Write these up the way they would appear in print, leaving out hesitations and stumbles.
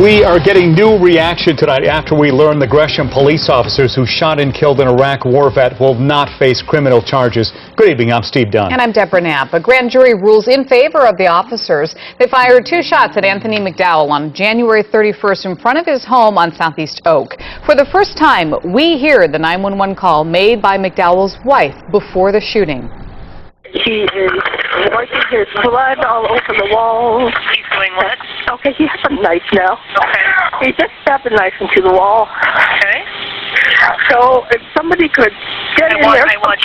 We are getting new reaction tonight after we learn the Gresham police officers who shot and killed an Iraq war vet will not face criminal charges. Good evening, I'm Steve Dunn. And I'm Deborah Knapp. A grand jury rules in favor of the officers. They fired 2 shots at Anthony McDowell on January 31st in front of his home on Southeast Oak. For the first time, we hear the 911 call made by McDowell's wife before the shooting. He is wiping his blood all over the walls. He's doing what? Okay, he has a knife now. Okay. He just stabbed a knife into the wall. Okay. So if somebody could get in there I want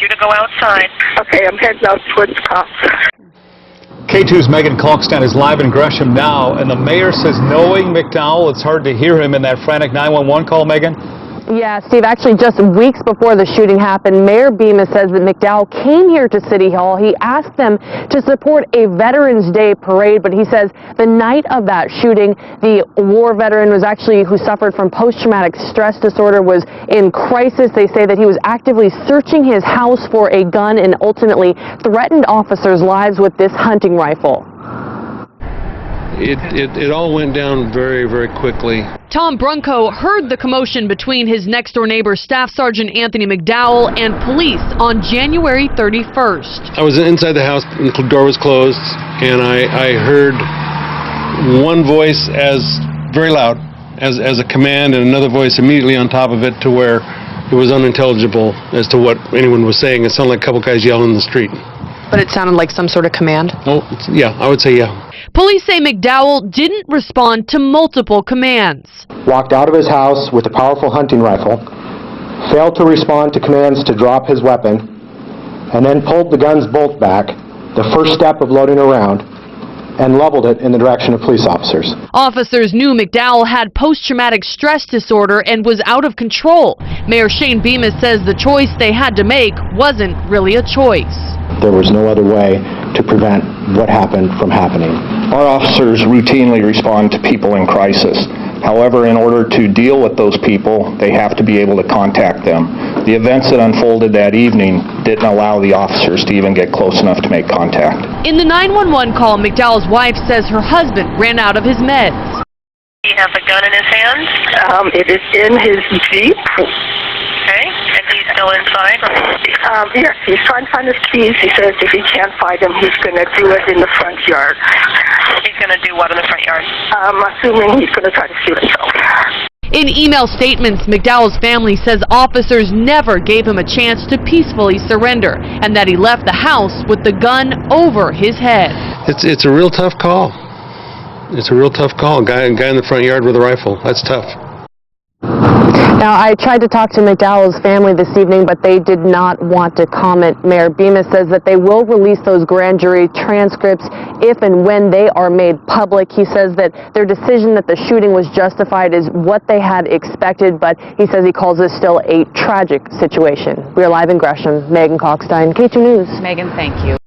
you to go outside. Okay, I'm heading out towards the cops. K2's Megan Kalkstein is live in Gresham now, and the mayor says knowing McDowell, it's hard to hear him in that frantic 911 call, Megan. Yeah, Steve, actually just weeks before the shooting happened, Mayor Bemis says that McDowell came here to City Hall. He asked them to support a Veterans Day parade, but he says the night of that shooting, the war veteran who suffered from post-traumatic stress disorder was in crisis. They say that he was actively searching his house for a gun and ultimately threatened officers' lives with this hunting rifle. It all went down very, very quickly. Tom Brunko heard the commotion between his next-door neighbor, Staff Sergeant Anthony McDowell, and police on January 31st. I was inside the house, and the door was closed, and I heard one voice as very loud, as a command, and another voice immediately on top of it to where it was unintelligible as to what anyone was saying. It sounded like a couple guys yelling in the street. But it sounded like some sort of command? Oh, yeah, I would say yeah. Police say McDowell didn't respond to multiple commands. Walked out of his house with a powerful hunting rifle, failed to respond to commands to drop his weapon, and then pulled the gun's bolt back, the first step of loading a round, and leveled it in the direction of police officers. Officers knew McDowell had post-traumatic stress disorder and was out of control. Mayor Shane Bemis says the choice they had to make wasn't really a choice. There was no other way to prevent what happened from happening. Our officers routinely respond to people in crisis. However, in order to deal with those people, they have to be able to contact them. The events that unfolded that evening didn't allow the officers to even get close enough to make contact. In the 911 call, McDowell's wife says her husband ran out of his meds. He has a gun in his hand? It is in his Jeep. Okay. And he's still inside? Yes, he's trying to find his keys. He says if he can't find them, he's going to do it in the front yard. He's going to do what in the front yard? I'm assuming he's going to try to shoot himself. In email statements, McDowell's family says officers never gave him a chance to peacefully surrender and that he left the house with the gun over his head. It's a real tough call. It's a real tough call. Guy in the front yard with a rifle. That's tough. Now, I tried to talk to McDowell's family this evening, but they did not want to comment. Mayor Bemis says that they will release those grand jury transcripts if and when they are made public. He says that their decision that the shooting was justified is what they had expected, but he says he calls this still a tragic situation. We are live in Gresham. Megan Kalkstein, K2 News. Megan, thank you.